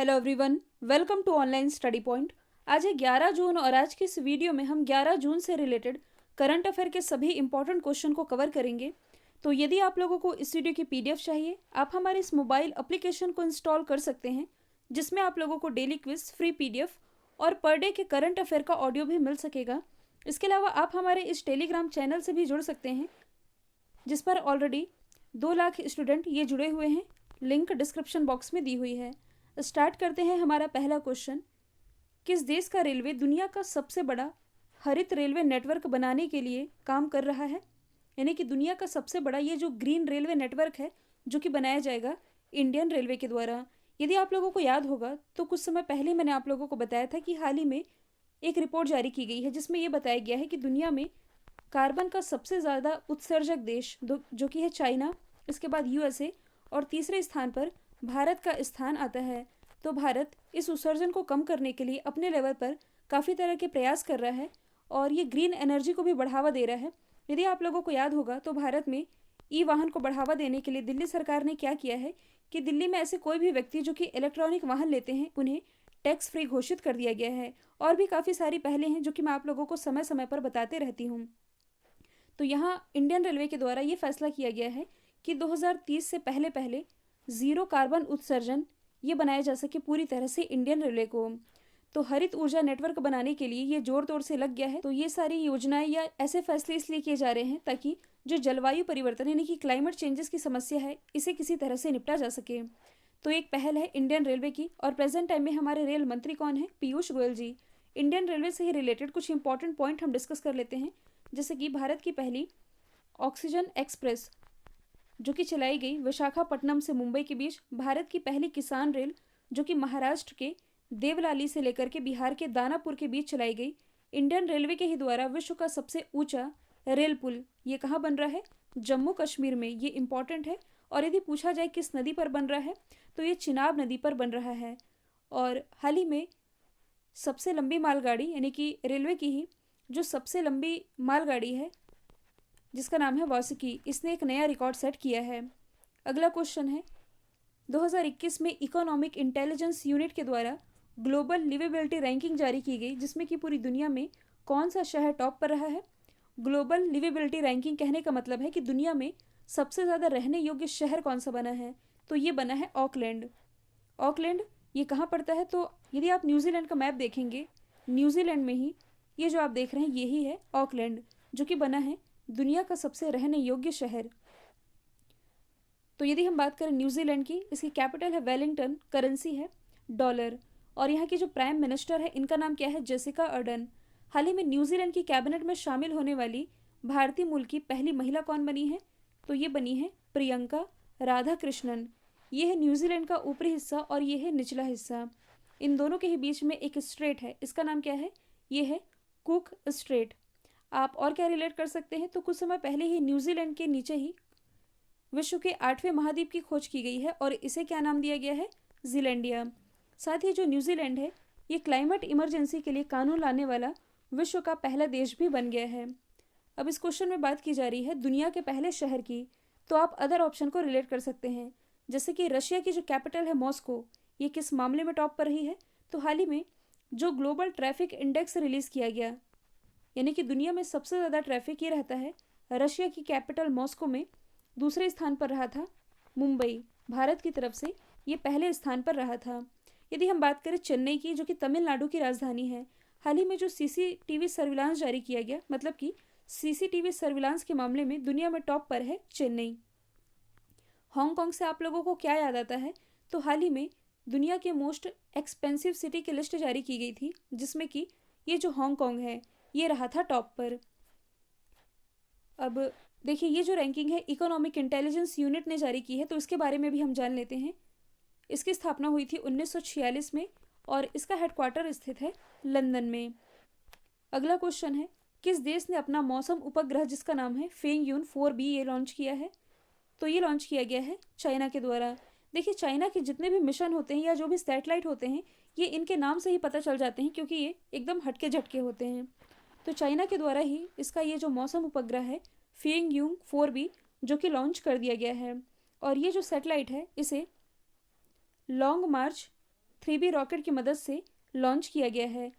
Hello everyone, welcome to online study point. आज है 11 जून और आज की इस वीडियो में हम 11 जून से रिलेटेड करंट अफेयर के सभी इंपॉर्टेंट क्वेश्चन को कवर करेंगे। तो यदि आप लोगों को इस वीडियो की पीडीएफ चाहिए, आप हमारे इस मोबाइल एप्लीकेशन को इंस्टॉल कर सकते हैं, जिसमें आप लोगों को डेली क्विज, फ्री पीडीएफ और पर डे के करंट अफेयर का ऑडियो भी मिल सकेगा। इसके अलावा आप हमारे इस टेलीग्राम चैनल से भी जुड़ सकते हैं, जिस पर ऑलरेडी 2 लाख स्टूडेंट ये जुड़े हुए हैं। लिंक डिस्क्रिप्शन बॉक्स में दी हुई है। स्टार्ट करते हैं हमारा पहला क्वेश्चन। किस देश का रेलवे दुनिया का सबसे बड़ा हरित रेलवे नेटवर्क बनाने के लिए काम कर रहा है? यानी कि दुनिया का सबसे बड़ा ये जो ग्रीन रेलवे नेटवर्क है, जो कि बनाया जाएगा इंडियन रेलवे के द्वारा। यदि आप लोगों को याद होगा तो कुछ समय पहले मैंने आप लोगों को बताया था कि हाल ही में एक रिपोर्ट जारी की गई है, जिसमें यह बताया गया है कि दुनिया में कार्बन का सबसे ज़्यादा उत्सर्जक देश जो कि है चाइना, इसके बाद यूएसए और तीसरे स्थान पर भारत का स्थान आता है। तो भारत इस उत्सर्जन को कम करने के लिए अपने लेवल पर काफ़ी तरह के प्रयास कर रहा है और ये ग्रीन एनर्जी को भी बढ़ावा दे रहा है। यदि आप लोगों को याद होगा तो भारत में ई वाहन को बढ़ावा देने के लिए दिल्ली सरकार ने क्या किया है कि दिल्ली में ऐसे कोई भी व्यक्ति जो कि इलेक्ट्रॉनिक वाहन लेते हैं, उन्हें टैक्स फ्री घोषित कर दिया गया है। और भी काफ़ी सारी पहले हैं जो कि मैं आप लोगों को समय समय पर बताते रहती हूँ। तो यहाँ इंडियन रेलवे के द्वारा ये फैसला किया गया है कि 2030 से पहले पहले ज़ीरो कार्बन उत्सर्जन ये बनाया जा सके पूरी तरह से इंडियन रेलवे को। तो हरित ऊर्जा नेटवर्क बनाने के लिए ये जोर तोड़ से लग गया है। तो ये सारी योजनाएं या ऐसे फैसले इसलिए किए जा रहे हैं ताकि जो जलवायु परिवर्तन यानी कि क्लाइमेट चेंजेस की समस्या है, इसे किसी तरह से निपटा जा सके। तो एक पहल है इंडियन रेलवे की। और प्रेजेंट टाइम में हमारे रेल मंत्री कौन है? पीयूष गोयल जी। इंडियन रेलवे से ही रिलेटेड कुछ इंपॉर्टेंट पॉइंट हम डिस्कस कर लेते हैं, जैसे कि भारत की पहली ऑक्सीजन एक्सप्रेस जो कि चलाई गई विशाखापट्टनम से मुंबई के बीच, भारत की पहली किसान रेल जो कि महाराष्ट्र के देवलाली से लेकर के बिहार के दानापुर के बीच चलाई गई। इंडियन रेलवे के ही द्वारा विश्व का सबसे ऊंचा रेल पुल ये कहाँ बन रहा है? जम्मू कश्मीर में। ये इंपॉर्टेंट है। और यदि पूछा जाए किस नदी पर बन रहा है, तो ये चिनाब नदी पर बन रहा है। और हाल ही में सबसे लंबी मालगाड़ी यानी कि रेलवे की ही जो सबसे लंबी मालगाड़ी है, जिसका नाम है वासुकी, इसने एक नया रिकॉर्ड सेट किया है। अगला क्वेश्चन है, 2021 में इकोनॉमिक इंटेलिजेंस यूनिट के द्वारा ग्लोबल लिवेबिलिटी रैंकिंग जारी की गई, जिसमें कि पूरी दुनिया में कौन सा शहर टॉप पर रहा है? ग्लोबल लिवेबिलिटी रैंकिंग कहने का मतलब है कि दुनिया में सबसे ज़्यादा रहने योग्य शहर कौन सा बना है। तो ये बना है ऑकलैंड। ऑकलैंड ये कहाँ पड़ता है? तो यदि आप न्यूजीलैंड का मैप देखेंगे, न्यूजीलैंड में ही ये जो आप देख रहे हैं यही है ऑकलैंड, जो कि बना है दुनिया का सबसे रहने योग्य शहर। तो यदि हम बात करें न्यूजीलैंड की, इसकी कैपिटल है वेलिंगटन, करेंसी है डॉलर। और यहाँ की जो प्राइम मिनिस्टर है, इनका नाम क्या है? Jessica Ardern. हाल ही में न्यूजीलैंड की कैबिनेट में शामिल होने वाली भारतीय मूल की पहली महिला कौन बनी है? तो ये बनी है प्रियंका राधाकृष्णन। ये है न्यूजीलैंड का ऊपरी हिस्सा और ये है निचला हिस्सा। इन दोनों के ही बीच में एक स्ट्रेट है, इसका नाम क्या है? ये है कुक स्ट्रेट। आप और क्या रिलेट कर सकते हैं? तो कुछ समय पहले ही न्यूजीलैंड के नीचे ही विश्व के 8वें महाद्वीप की खोज की गई है और इसे क्या नाम दिया गया है? जीलैंडिया। साथ ही जो न्यूजीलैंड है, ये क्लाइमेट इमरजेंसी के लिए कानून लाने वाला विश्व का पहला देश भी बन गया है। अब इस क्वेश्चन में बात की जा रही है दुनिया के पहले शहर की, तो आप अदर ऑप्शन को रिलेट कर सकते हैं, जैसे कि रशिया की जो कैपिटल है मॉस्को, ये किस मामले में टॉप पर रही है? तो हाल ही में जो ग्लोबल ट्रैफिक इंडेक्स रिलीज किया गया, यानी कि दुनिया में सबसे ज़्यादा ट्रैफिक ये रहता है रशिया की कैपिटल मॉस्को में। दूसरे स्थान पर रहा था मुंबई, भारत की तरफ से ये पहले स्थान पर रहा था। यदि हम बात करें चेन्नई की, जो कि तमिलनाडु की राजधानी है, हाल ही में जो सीसीटीवी सर्विलांस जारी किया गया, मतलब कि सीसीटीवी सर्विलांस के मामले में दुनिया में टॉप पर है चेन्नई। हांगकांग से आप लोगों को क्या याद आता है? तो हाल ही में दुनिया के मोस्ट एक्सपेंसिव सिटी की लिस्ट जारी की गई थी, जिसमें कि ये जो हांगकांग है ये रहा था टॉप पर। अब देखिए, ये जो रैंकिंग है इकोनॉमिक इंटेलिजेंस यूनिट ने जारी की है, तो इसके बारे में भी हम जान लेते हैं। इसकी स्थापना हुई थी 1946 में और इसका हेडक्वार्टर स्थित है लंदन में। अगला क्वेश्चन है, किस देश ने अपना मौसम उपग्रह जिसका नाम है फेंगयून 4B ये लॉन्च किया है? तो ये लॉन्च किया गया है चाइना के द्वारा। देखिए, चाइना के जितने भी मिशन होते हैं या जो भी सैटेलाइट होते हैं, ये इनके नाम से ही पता चल जाते हैं, क्योंकि ये एकदम हटके झटके होते हैं। तो चाइना के द्वारा ही इसका ये जो मौसम उपग्रह है फेंगयून 4B जो कि लॉन्च कर दिया गया है। और ये जो सैटेलाइट है इसे लॉन्ग मार्च 3B रॉकेट की मदद से लॉन्च किया गया है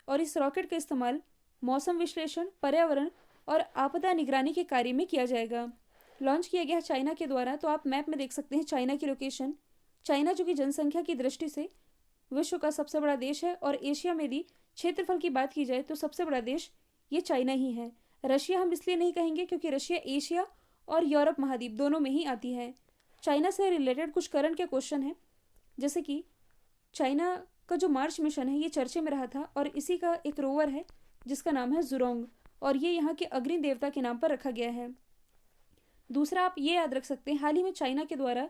और इस रॉकेट का इस्तेमाल मौसम विश्लेषण, पर्यावरण और आपदा निगरानी के कार्य में किया जाएगा। लॉन्च किया गया है चाइना के द्वारा। तो आप मैप में देख सकते हैं चाइना की लोकेशन। चाइना जो कि जनसंख्या की दृष्टि से विश्व का सबसे बड़ा देश है और एशिया में यदि क्षेत्रफल की बात की जाए तो सबसे बड़ा देश ये चाइना ही है। रशिया हम इसलिए नहीं कहेंगे क्योंकि रशिया एशिया और यूरोप महाद्वीप दोनों में ही आती है। चाइना से रिलेटेड कुछ करंट के क्वेश्चन हैं, जैसे कि चाइना का जो मार्स मिशन है ये चर्चे में रहा था और इसी का एक रोवर है जिसका नाम है जुरोंग और ये यहाँ के अग्नि देवता के नाम पर रखा गया है। दूसरा आप ये याद रख सकते हैं, हाल ही में चाइना के द्वारा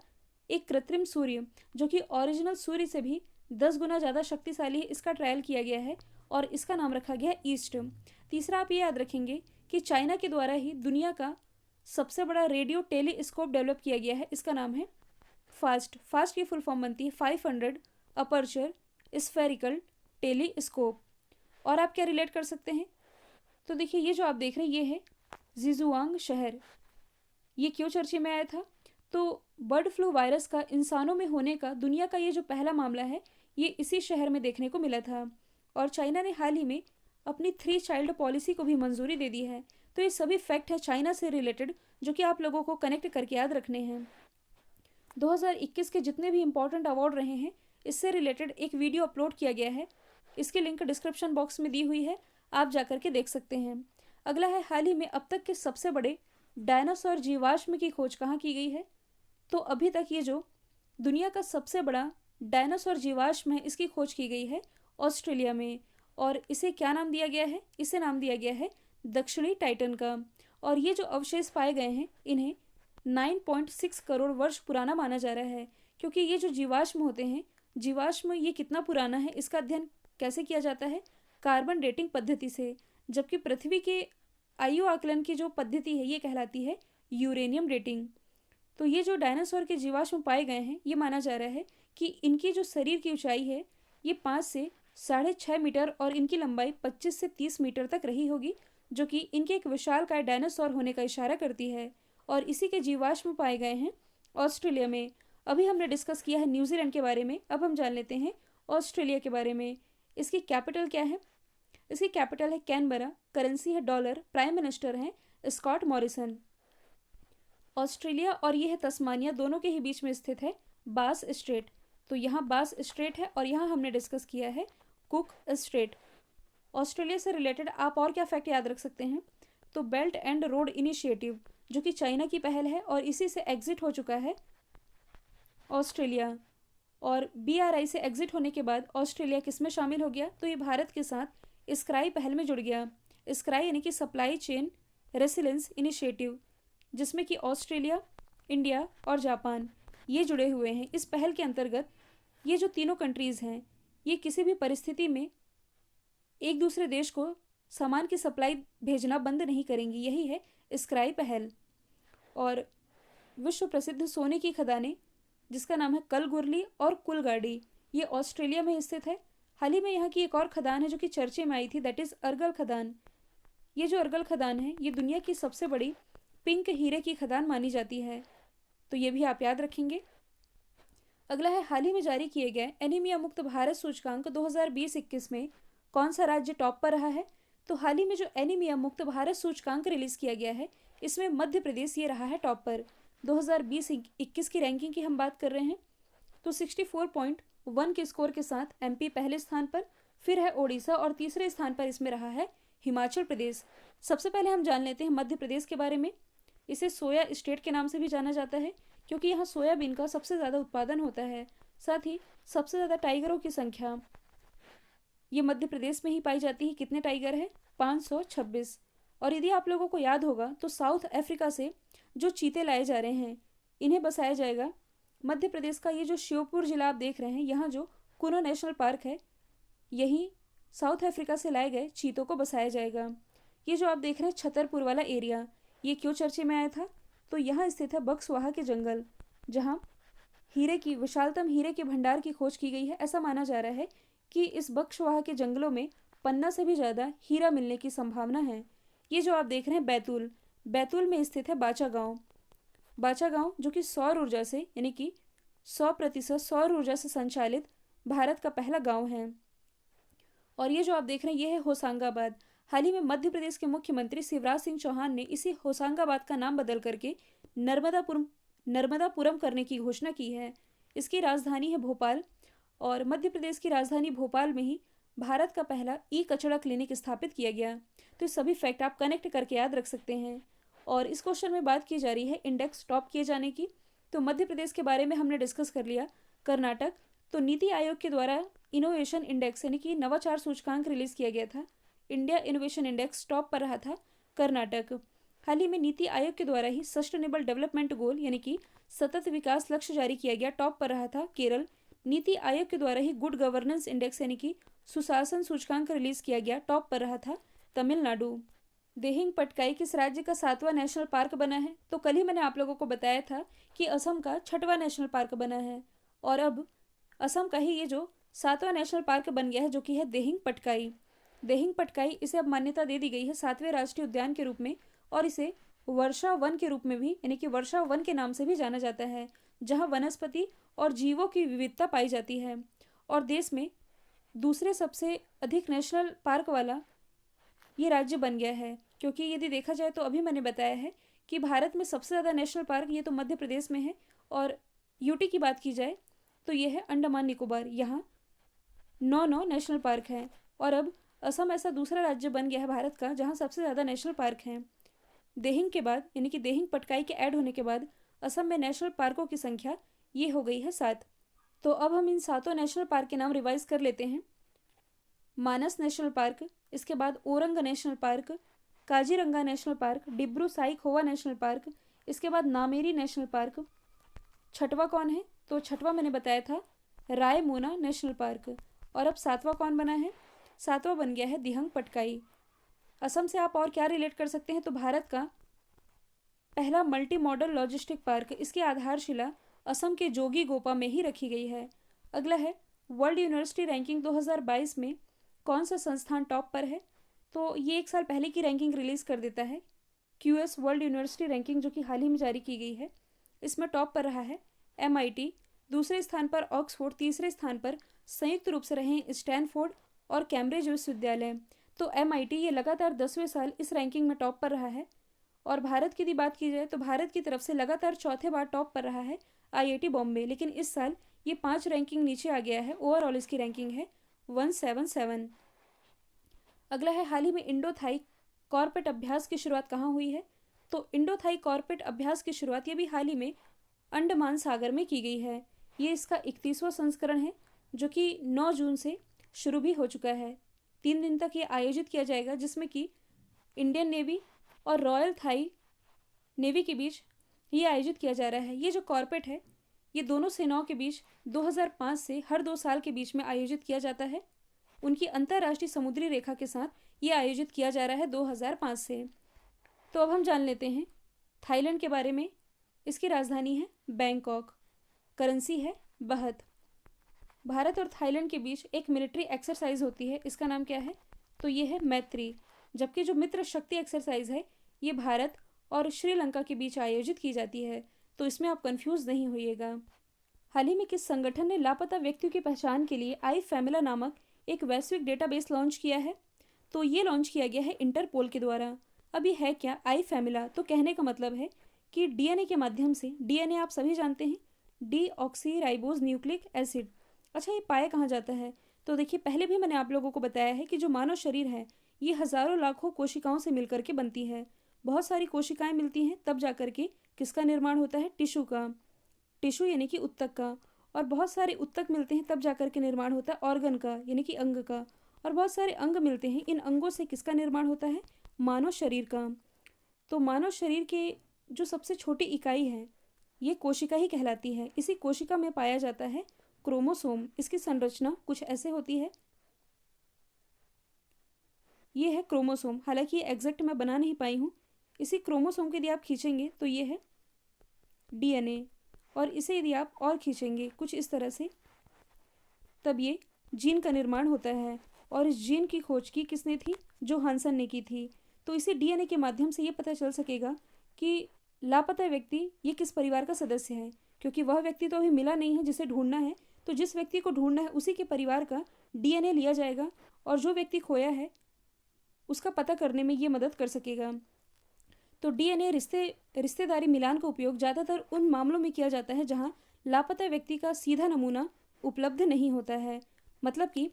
एक कृत्रिम सूर्य जो कि ओरिजिनल सूर्य से भी 10 गुना ज़्यादा शक्तिशाली है, इसका ट्रायल किया गया है और इसका नाम रखा गया है ईस्ट। तीसरा आप ये याद रखेंगे कि चाइना के द्वारा ही दुनिया का सबसे बड़ा रेडियो टेलीस्कोप डेवलप किया गया है, इसका नाम है फास्ट। फास्ट की फुल फॉर्म बनती है 500 अपर्चर स्फेरिकल टेलीस्कोप। और आप क्या रिलेट कर सकते हैं, तो देखिए ये जो आप देख रहे हैं ये है जिजुआंग शहर। ये क्यों चर्चे में आया था, तो बर्ड फ्लू वायरस का इंसानों में होने का दुनिया का ये जो पहला मामला है ये इसी शहर में देखने को मिला था और चाइना ने हाल ही में अपनी 3 चाइल्ड पॉलिसी को भी मंजूरी दे दी है। तो ये सभी फैक्ट है चाइना से रिलेटेड जो कि आप लोगों को कनेक्ट करके याद रखने हैं। 2021 के जितने भी इंपॉर्टेंट अवार्ड रहे हैं इससे रिलेटेड एक वीडियो अपलोड किया गया है, इसकी लिंक डिस्क्रिप्शन बॉक्स में दी हुई है, आप जाकर के देख सकते हैं। अगला है हाल ही में अब तक के सबसे बड़े डायनासोर जीवाश्म की खोज कहाँ की गई है, तो अभी तक ये जो दुनिया का सबसे बड़ा डायनासोर जीवाश्म है इसकी खोज की गई है ऑस्ट्रेलिया में और इसे क्या नाम दिया गया है, इसे नाम दिया गया है दक्षिणी टाइटन का। और ये जो अवशेष पाए गए हैं इन्हें 9.6 करोड़ वर्ष पुराना माना जा रहा है, क्योंकि ये जो जीवाश्म होते हैं, जीवाश्म ये कितना पुराना है इसका अध्ययन कैसे किया जाता है, कार्बन डेटिंग पद्धति से, जबकि पृथ्वी के आयु आकलन की जो पद्धति है ये कहलाती है यूरेनियम डेटिंग। तो ये जो डायनासोर के जीवाश्म पाए गए हैं ये माना जा रहा है कि इनकी जो शरीर की ऊंचाई है ये 5 से 6.5 मीटर और इनकी लंबाई 25 से 30 मीटर तक रही होगी, जो कि इनके एक विशालकाय डायनासोर होने का इशारा करती है और इसी के जीवाश्म पाए गए हैं ऑस्ट्रेलिया में। अभी हमने डिस्कस किया है न्यूजीलैंड के बारे में, अब हम जान लेते हैं ऑस्ट्रेलिया के बारे में। इसकी कैपिटल क्या है, इसकी कैपिटल है कैनबरा, करेंसी है डॉलर, प्राइम मिनिस्टर हैं स्कॉट मॉरिसन। ऑस्ट्रेलिया और ये है तस्मानिया दोनों के ही बीच में स्थित है बास स्ट्रेट। तो यहाँ बास स्ट्रेट है और यहाँ हमने डिस्कस किया है कुक स्ट्रेट। ऑस्ट्रेलिया से रिलेटेड आप और क्या फैक्ट याद रख सकते हैं, तो बेल्ट एंड रोड इनिशिएटिव जो कि चाइना की पहल है और इसी से एग्जिट हो चुका है ऑस्ट्रेलिया। और BRI से एग्जिट होने के बाद ऑस्ट्रेलिया किस में शामिल हो गया, तो ये भारत के साथ स्क्राई पहल में जुड़ गया। स्क्राई यानी कि सप्लाई चेन रेसिलेंस इनिशिएटिव, जिसमें कि ऑस्ट्रेलिया, इंडिया और जापान ये जुड़े हुए हैं। इस पहल के अंतर्गत ये जो तीनों कंट्रीज़ हैं ये किसी भी परिस्थिति में एक दूसरे देश को सामान की सप्लाई भेजना बंद नहीं करेंगी, यही है स्क्राई पहल। और विश्व प्रसिद्ध सोने की खदानें जिसका नाम है कलगुरली और कुलगाड़ी, ये ऑस्ट्रेलिया में स्थित है। हाल ही में यहाँ की एक और खदान है जो कि चर्चे में आई थी, दैट इज़ अर्गल खदान। ये जो अर्गल खदान है ये दुनिया की सबसे बड़ी पिंक हीरे की खदान मानी जाती है, तो ये भी आप याद रखेंगे। अगला है हाल ही में जारी किए गए एनीमिया मुक्त भारत सूचकांक 2020-21 में कौन सा राज्य टॉप पर रहा है, तो हाल ही में जो एनीमिया मुक्त भारत सूचकांक रिलीज किया गया है इसमें मध्य प्रदेश ये रहा है टॉप पर। 2020-21 की रैंकिंग की हम बात कर रहे हैं तो 64.1 के स्कोर के साथ MP पहले स्थान पर, फिर है ओडिशा और तीसरे स्थान पर इसमें रहा है हिमाचल प्रदेश। सबसे पहले हम जान लेते हैं मध्य प्रदेश के बारे में। इसे सोया स्टेट के नाम से भी जाना जाता है क्योंकि यहाँ सोयाबीन का सबसे ज़्यादा उत्पादन होता है, साथ ही सबसे ज़्यादा टाइगरों की संख्या ये मध्य प्रदेश में ही पाई जाती है। कितने टाइगर है, 526। और यदि आप लोगों को याद होगा तो साउथ अफ्रीका से जो चीते लाए जा रहे हैं इन्हें बसाया जाएगा मध्य प्रदेश का ये जो श्योपुर जिला आप देख रहे हैं, यहाँ जो कुनो नेशनल पार्क है यहीं साउथ अफ्रीका से लाए गए चीतों को बसाया जाएगा। ये जो आप देख रहे हैं छतरपुर वाला एरिया ये क्यों चर्चे में आया था, तो यहाँ स्थित है बक्सवाहा के जंगल जहाँ विशालतम हीरे के भंडार की खोज की गई है। ऐसा माना जा रहा है कि इस बक्सवाहा के जंगलों में 50 से भी ज़्यादा हीरा मिलने की संभावना है। ये जो आप देख रहे हैं बैतूल में स्थित है बाचा गांव जो कि सौर ऊर्जा से यानी कि 100% सौर ऊर्जा से संचालित भारत का पहला गांव है। और ये जो आप देख रहे हैं ये है होशंगाबाद। हाल ही में मध्य प्रदेश के मुख्यमंत्री शिवराज सिंह चौहान ने इसी होशंगाबाद का नाम बदल करके नर्मदापुरम करने की घोषणा की है। इसकी राजधानी है भोपाल। और मध्य प्रदेश की राजधानी भोपाल में ही भारत का पहला ई कचरा क्लिनिक स्थापित किया गया। तो ये सभी फैक्ट आप कनेक्ट करके याद रख सकते हैं। और इस क्वेश्चन में बात की जा रही है इंडेक्स टॉप किए जाने की। तो मध्य प्रदेश के बारे में हमने डिस्कस कर लिया। कर्नाटक, तो नीति आयोग के द्वारा इनोवेशन इंडेक्स यानी कि नवाचार सूचकांक रिलीज किया गया था। इंडिया इनोवेशन इंडेक्स टॉप पर रहा था कर्नाटक। हाल ही में नीति आयोग के द्वारा ही सस्टेनेबल डेवलपमेंट गोल यानी कि सतत विकास लक्ष्य जारी किया गया, टॉप पर रहा था केरल। नीति आयोग के द्वारा ही गुड गवर्नेंस इंडेक्स यानी कि सुशासन सूचकांक रिलीज किया गया, टॉप पर रहा था तमिलनाडु। देहिंग पटकाई किस राज्य का 7वां नेशनल पार्क बना है? तो कल ही मैंने आप लोगों को बताया था कि असम का 6वां नेशनल पार्क बना है। और अब असम का ही ये जो 7वां नेशनल पार्क बन गया है, जो कि है देहिंग पटकाई। देहिंग पटकाई इसे अब मान्यता दे दी गई है 7वें राष्ट्रीय उद्यान के रूप में। और इसे वर्षा वन के रूप में भी यानी कि वर्षा वन के नाम से भी जाना जाता है, जहाँ वनस्पति और जीवों की विविधता पाई जाती है। और देश में दूसरे सबसे अधिक नेशनल पार्क वाला ये राज्य बन गया है। क्योंकि यदि देखा जाए तो अभी मैंने बताया है कि भारत में सबसे ज़्यादा नेशनल पार्क ये तो मध्य प्रदेश में है। और यूटी की बात की जाए तो ये है अंडमान निकोबार, यहाँ 9 नेशनल पार्क हैं। और अब असम ऐसा दूसरा राज्य बन गया है भारत का जहाँ सबसे ज़्यादा नेशनल पार्क हैं। देहिंग के बाद यानी कि देहिंग पटकाई के ऐड होने के बाद असम में नेशनल पार्कों की संख्या ये हो गई है 7। तो अब हम इन 7 नेशनल पार्क के नाम रिवाइज कर लेते हैं। मानस नेशनल पार्क, इसके बाद orang national park, Kaziranga national park, Dibru Saikhowa national park, इसके बाद नामेरी नेशनल पार्क। 6वां कौन है? तो 6वां मैंने बताया था रायमोना नेशनल पार्क। और अब 7वां कौन बना है? 7वां बन गया है दिहंग पटकाई। असम से आप और क्या रिलेट कर सकते हैं? तो भारत का पहला मल्टी मॉडल लॉजिस्टिक पार्क, इसकी आधारशिला असम के जोगी गोपा में ही रखी गई है। अगला है वर्ल्ड यूनिवर्सिटी रैंकिंग 2022 में कौन सा संस्थान टॉप पर है? तो ये एक साल पहले की रैंकिंग रिलीज कर देता है, क्यूएस वर्ल्ड यूनिवर्सिटी रैंकिंग, जो कि हाल ही में जारी की गई है। इसमें टॉप पर रहा है MIT, दूसरे स्थान पर ऑक्सफोर्ड, तीसरे स्थान पर संयुक्त रूप से रहे स्टैनफोर्ड और कैम्ब्रिज विश्वविद्यालय। तो MIT ये लगातार 10वें साल इस रैंकिंग में टॉप पर रहा है। और भारत की यदि बात की जाए तो भारत की तरफ से लगातार चौथे बार टॉप पर रहा है IIT बॉम्बे, लेकिन इस साल ये 5 रैंकिंग नीचे आ गया है। ओवरऑल इसकी रैंकिंग है 177। अगला है हाल ही में इंडो थाई कॉर्पेट अभ्यास की शुरुआत कहाँ हुई है? तो इंडो थाई कॉर्पेट अभ्यास की शुरुआत ये भी हाल ही में अंडमान सागर में की गई है। ये इसका 31वां संस्करण है, जो कि 9 जून से शुरू भी हो चुका है। 3 दिन तक ये आयोजित किया जाएगा, जिसमें कि इंडियन नेवी और रॉयल थाई नेवी के बीच ये आयोजित किया जा रहा है। ये जो कॉर्पेट है ये दोनों सेनाओं के बीच 2005 से हर 2 साल के बीच में आयोजित किया जाता है। उनकी अंतर्राष्ट्रीय समुद्री रेखा के साथ ये आयोजित किया जा रहा है 2005 से। तो अब हम जान लेते हैं थाईलैंड के बारे में। इसकी राजधानी है बैंकॉक, करेंसी है बहत। भारत और थाईलैंड के बीच एक मिलिट्री एक्सरसाइज होती है, इसका नाम क्या है? तो ये है मैत्री। जबकि जो मित्र शक्ति एक्सरसाइज है ये भारत और श्रीलंका के बीच आयोजित की जाती है, तो इसमें आप कंफ्यूज नहीं होइएगा। हाल ही में किस संगठन ने लापता व्यक्तियों की पहचान के लिए आई फैमिला नामक एक वैश्विक डेटाबेस लॉन्च किया है? तो ये लॉन्च किया गया है इंटरपोल के द्वारा। अब ये है क्या आई फैमिला? तो कहने का मतलब है कि DNA के माध्यम से, DNA आप सभी जानते हैं डीऑक्सीराइबोज न्यूक्लिक एसिड। अच्छा, ये पाया कहाँ जाता है? तो देखिए, पहले भी मैंने आप लोगों को बताया है कि जो मानव शरीर है ये हजारों लाखों कोशिकाओं से मिलकर के बनती है। बहुत सारी कोशिकाएं मिलती हैं तब जाकर के किसका निर्माण होता है? टिश्यू का, टिश्यू यानी कि उत्तक का। और बहुत सारे उत्तक मिलते हैं तब जाकर के निर्माण होता है ऑर्गन का, यानी कि अंग का। और बहुत सारे अंग मिलते हैं, इन अंगों से किसका निर्माण होता है? मानव शरीर का। तो मानव शरीर के जो सबसे छोटी इकाई है ये कोशिका ही कहलाती है। इसी कोशिका में पाया जाता है क्रोमोसोम। इसकी संरचना कुछ ऐसे होती है, ये है क्रोमोसोम। हालांकि ये एग्जैक्ट मैं बना नहीं पाई हूँ। इसी क्रोमोसोम के यदि आप खींचेंगे तो ये है DNA, और इसे यदि आप और खींचेंगे कुछ इस तरह से, तब ये जीन का निर्माण होता है। और इस जीन की खोज की किसने थी? जोहानसन ने की थी। तो इसी DNA के माध्यम से ये पता चल सकेगा कि लापता व्यक्ति ये किस परिवार का सदस्य है, क्योंकि वह व्यक्ति तो अभी मिला नहीं है जिसे ढूंढना है। तो जिस व्यक्ति को ढूंढना है उसी के परिवार का DNA लिया जाएगा और जो व्यक्ति खोया है उसका पता करने में ये मदद कर सकेगा। तो DNA रिश्तेदारी मिलान का उपयोग ज़्यादातर उन मामलों में किया जाता है जहां लापता व्यक्ति का सीधा नमूना उपलब्ध नहीं होता है। मतलब कि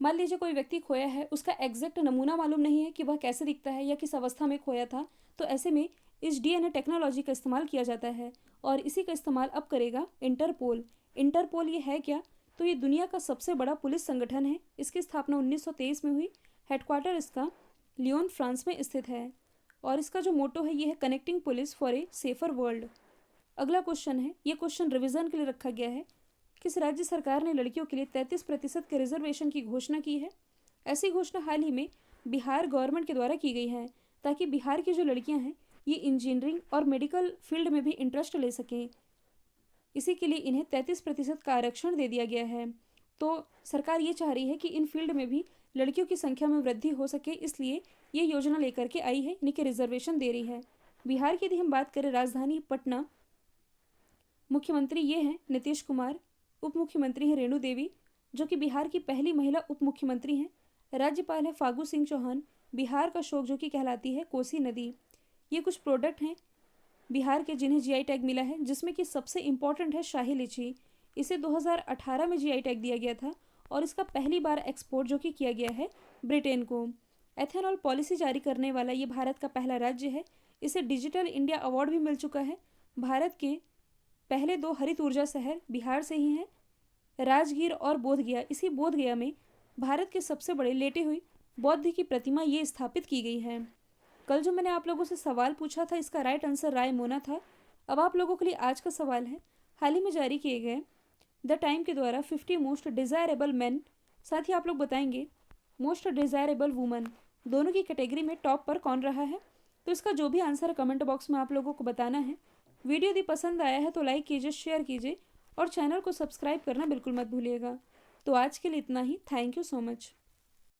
मान लीजिए कोई व्यक्ति खोया है, उसका एग्जैक्ट नमूना मालूम नहीं है कि वह कैसे दिखता है या किस अवस्था में खोया था, तो ऐसे में इस DNA टेक्नोलॉजी का इस्तेमाल किया जाता है और इसी का इस्तेमाल अब करेगा इंटरपोल। इंटरपोल ये है क्या? तो ये दुनिया का सबसे बड़ा पुलिस संगठन है। इसकी स्थापना 1923 में हुई। हेडक्वार्टर इसका लियोन फ्रांस में स्थित है और इसका जो मोटो है ये है connecting police for a safer world. अगला क्वेश्चन है, ये क्वेश्चन रिवीजन के लिए रखा गया है। किस राज्य सरकार ने लड़कियों के लिए 33% के रिजर्वेशन की घोषणा की है? ऐसी घोषणा हाल ही में बिहार गवर्नमेंट के द्वारा की गई है ताकि बिहार की जो लड़कियां हैं ये इंजीनियरिंग और मेडिकल फील्ड में भी इंटरेस्ट ले सकें। इसी के लिए इन्हें 33% का आरक्षण दे दिया गया है। तो सरकार ये चाह रही है कि इन फील्ड में भी लड़कियों की संख्या में वृद्धि हो सके, इसलिए ये योजना लेकर के आई है, इन्हीं के रिजर्वेशन दे रही है। बिहार की यदि हम बात करें, राजधानी पटना, मुख्यमंत्री ये हैं नीतीश कुमार, उप मुख्यमंत्री हैं रेणु देवी जो कि बिहार की पहली महिला उप मुख्यमंत्री हैं। राज्यपाल है फागू सिंह चौहान, बिहार का शोक जो कि कहलाती है कोसी नदी। ये कुछ प्रोडक्ट हैं बिहार के जिन्हें GI टैग मिला है, जिसमें कि सबसे इम्पॉर्टेंट है शाही लीची। इसे 2018 में GI टैग दिया गया था और इसका पहली बार एक्सपोर्ट जो कि किया गया है ब्रिटेन को। एथेनॉल पॉलिसी जारी करने वाला ये भारत का पहला राज्य है। इसे डिजिटल इंडिया अवार्ड भी मिल चुका है। भारत के पहले 2 हरित ऊर्जा शहर बिहार से ही हैं, राजगीर और बोधगया। इसी बोधगया में भारत के सबसे बड़े लेटे हुई बौद्ध की प्रतिमा ये स्थापित की गई है। कल जो मैंने आप लोगों से सवाल पूछा था, इसका राइट आंसर रायमोना था। अब आप लोगों के लिए आज का सवाल है, हाल ही में जारी किए गए द टाइम के द्वारा 50 मोस्ट डिज़ायरेबल मैन, साथ ही आप लोग बताएंगे मोस्ट डिज़ायरेबल वुमन, दोनों की कैटेगरी में टॉप पर कौन रहा है। तो इसका जो भी आंसर है कमेंट बॉक्स में आप लोगों को बताना है। वीडियो यदि पसंद आया है तो लाइक कीजिए, शेयर कीजिए और चैनल को सब्सक्राइब करना बिल्कुल मत भूलिएगा। तो आज के लिए इतना ही। Thank you so much.